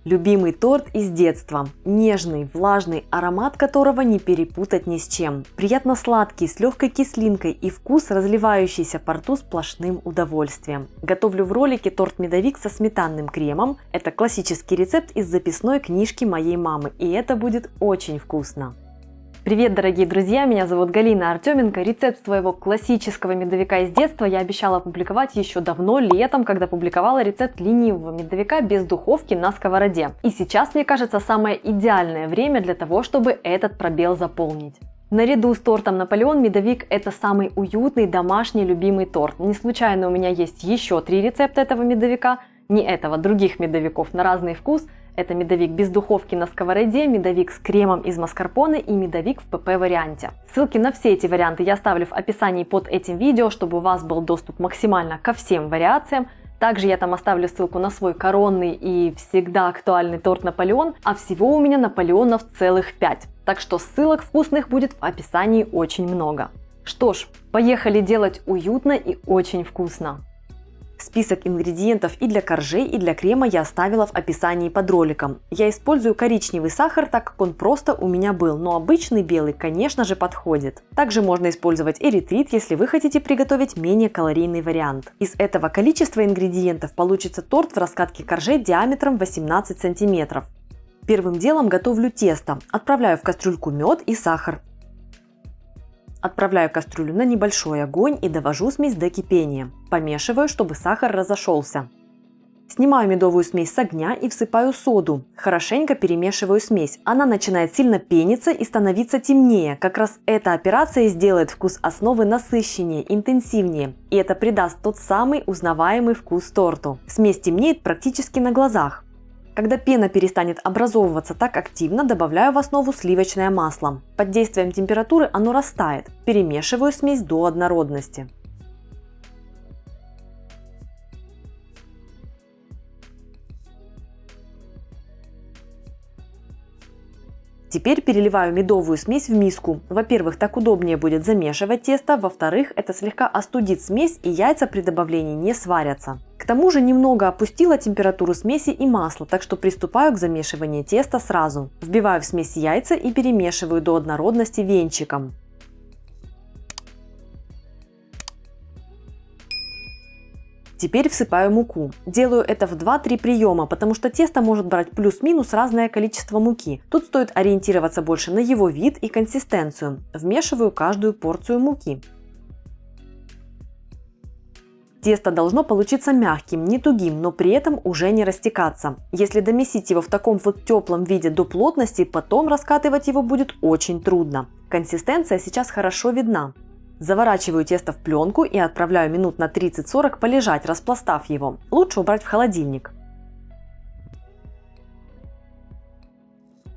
Любимый торт из детства. Нежный, влажный, аромат которого не перепутать ни с чем. Приятно сладкий, с легкой кислинкой и вкус, разливающийся по рту сплошным удовольствием. Готовлю в ролике торт-медовик со сметанным кремом. Это классический рецепт из записной книжки моей мамы, и это будет очень вкусно. Привет, дорогие друзья! Меня зовут Галина Артеменко. Рецепт своего классического медовика из детства я обещала опубликовать еще давно, летом, когда публиковала рецепт ленивого медовика без духовки на сковороде. И сейчас, мне кажется, самое идеальное время для того, чтобы этот пробел заполнить. Наряду с тортом Наполеон медовик – это самый уютный домашний любимый торт. Не случайно у меня есть еще 3 рецепта этого медовика. Не этого, других медовиков на разный вкус. Это медовик без духовки на сковороде, медовик с кремом из маскарпоне и медовик в ПП варианте. Ссылки на все эти варианты я оставлю в описании под этим видео, чтобы у вас был доступ максимально ко всем вариациям. Также я там оставлю ссылку на свой коронный и всегда актуальный торт Наполеон, а всего у меня Наполеонов целых 5. Так что ссылок вкусных будет в описании очень много. Что ж, поехали делать уютно и очень вкусно. Список ингредиентов и для коржей, и для крема я оставила в описании под роликом. Я использую коричневый сахар, так как он просто у меня был, но обычный белый, конечно же, подходит. Также можно использовать эритрит, если вы хотите приготовить менее калорийный вариант. Из этого количества ингредиентов получится торт в раскатке коржей диаметром 18 см. Первым делом готовлю тесто. Отправляю в кастрюльку мед и сахар. Отправляю кастрюлю на небольшой огонь и довожу смесь до кипения. Помешиваю, чтобы сахар разошелся. Снимаю медовую смесь с огня и всыпаю соду. Хорошенько перемешиваю смесь. Она начинает сильно пениться и становиться темнее. Как раз эта операция сделает вкус основы насыщеннее, интенсивнее. И это придаст тот самый узнаваемый вкус торту. Смесь темнеет практически на глазах. Когда пена перестанет образовываться так активно, добавляю в основу сливочное масло. Под действием температуры оно растает. Перемешиваю смесь до однородности. Теперь переливаю медовую смесь в миску. Во-первых, так удобнее будет замешивать тесто. Во-вторых, это слегка остудит смесь, и яйца при добавлении не сварятся. К тому же немного опустила температуру смеси и масла, так что приступаю к замешиванию теста сразу. Вбиваю в смесь яйца и перемешиваю до однородности венчиком. Теперь всыпаю муку. Делаю это в 2-3 приема, потому что тесто может брать плюс-минус разное количество муки. Тут стоит ориентироваться больше на его вид и консистенцию. Вмешиваю каждую порцию муки. Тесто должно получиться мягким, не тугим, но при этом уже не растекаться. Если домесить его в таком вот теплом виде до плотности, потом раскатывать его будет очень трудно. Консистенция сейчас хорошо видна. Заворачиваю тесто в пленку и отправляю минут на 30-40 полежать, распластав его. Лучше убрать в холодильник.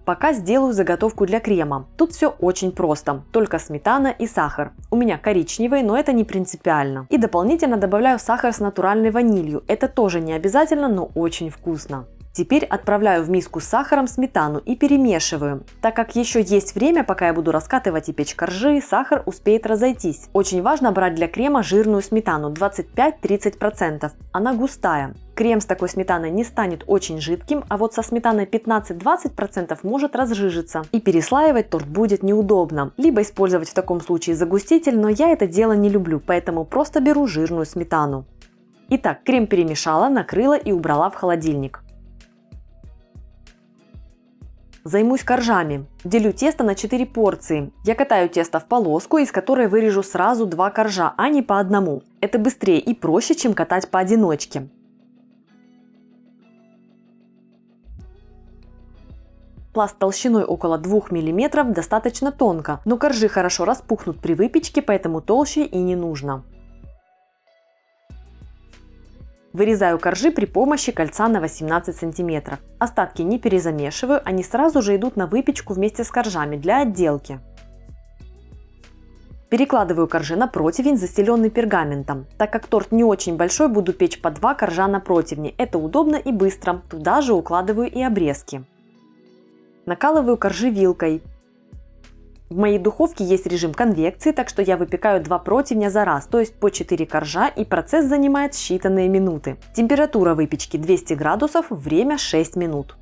Пока сделаю заготовку для крема. Тут все очень просто, только сметана и сахар. У меня коричневый, но это не принципиально. И дополнительно добавляю сахар с натуральной ванилью. Это тоже не обязательно, но очень вкусно. Теперь отправляю в миску с сахаром сметану и перемешиваю. Так как еще есть время, пока я буду раскатывать и печь коржи, сахар успеет разойтись. Очень важно брать для крема жирную сметану 25-30%. Она густая. Крем с такой сметаной не станет очень жидким, а вот со сметаной 15-20% может разжижиться. И переслаивать торт будет неудобно. Либо использовать в таком случае загуститель, но я это дело не люблю, поэтому просто беру жирную сметану. Итак, крем перемешала, накрыла и убрала в холодильник. Займусь коржами. Делю тесто на 4 порции. Я катаю тесто в полоску, из которой вырежу сразу 2 коржа, а не по одному. Это быстрее и проще, чем катать поодиночке. Пласт толщиной около 2 мм достаточно тонко, но коржи хорошо распухнут при выпечке, поэтому толще и не нужно. Вырезаю коржи при помощи кольца на 18 см. Остатки не перезамешиваю, они сразу же идут на выпечку вместе с коржами для отделки. Перекладываю коржи на противень, застеленный пергаментом. Так как торт не очень большой, буду печь по 2 коржа на противне. Это удобно и быстро. Туда же укладываю и обрезки. Накалываю коржи вилкой. В моей духовке есть режим конвекции, так что я выпекаю 2 противня за раз, то есть по 4 коржа, и процесс занимает считанные минуты. Температура выпечки 200 градусов, время 6 минут.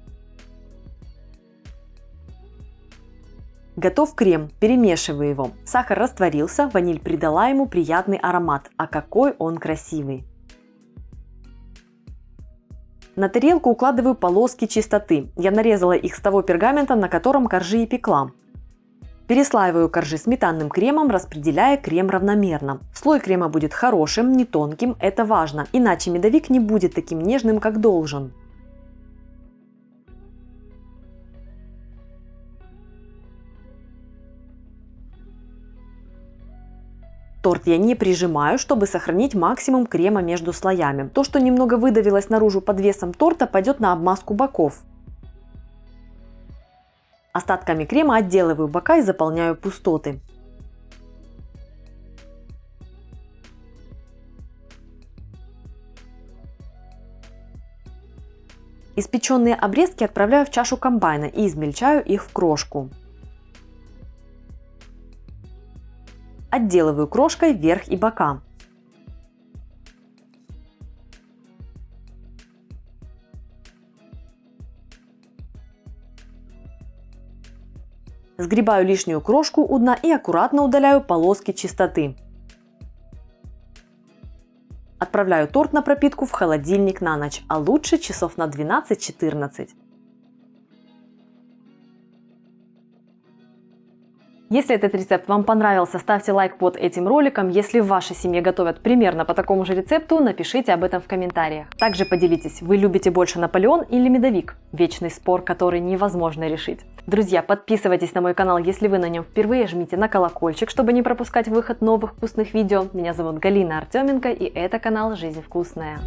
Готов крем, перемешиваю его. Сахар растворился, ваниль придала ему приятный аромат, а какой он красивый. На тарелку укладываю полоски чистоты. Я нарезала их с того пергамента, на котором коржи и пекла. Переслаиваю коржи сметанным кремом, распределяя крем равномерно. Слой крема будет хорошим, не тонким, это важно, иначе медовик не будет таким нежным, как должен. Торт я не прижимаю, чтобы сохранить максимум крема между слоями. То, что немного выдавилось наружу под весом торта, пойдет на обмазку боков. Остатками крема отделываю бока и заполняю пустоты. Испеченные обрезки отправляю в чашу комбайна и измельчаю их в крошку. Отделываю крошкой верх и бока. Сгребаю лишнюю крошку у дна и аккуратно удаляю полоски чистоты. Отправляю торт на пропитку в холодильник на ночь, а лучше часов на 12-14. Если этот рецепт вам понравился, ставьте лайк под этим роликом. Если в вашей семье готовят примерно по такому же рецепту, напишите об этом в комментариях. Также поделитесь, вы любите больше Наполеон или медовик? Вечный спор, который невозможно решить. Друзья, подписывайтесь на мой канал, если вы на нем впервые, жмите на колокольчик, чтобы не пропускать выход новых вкусных видео. Меня зовут Галина Артеменко, и это канал «Жизнь вкусная».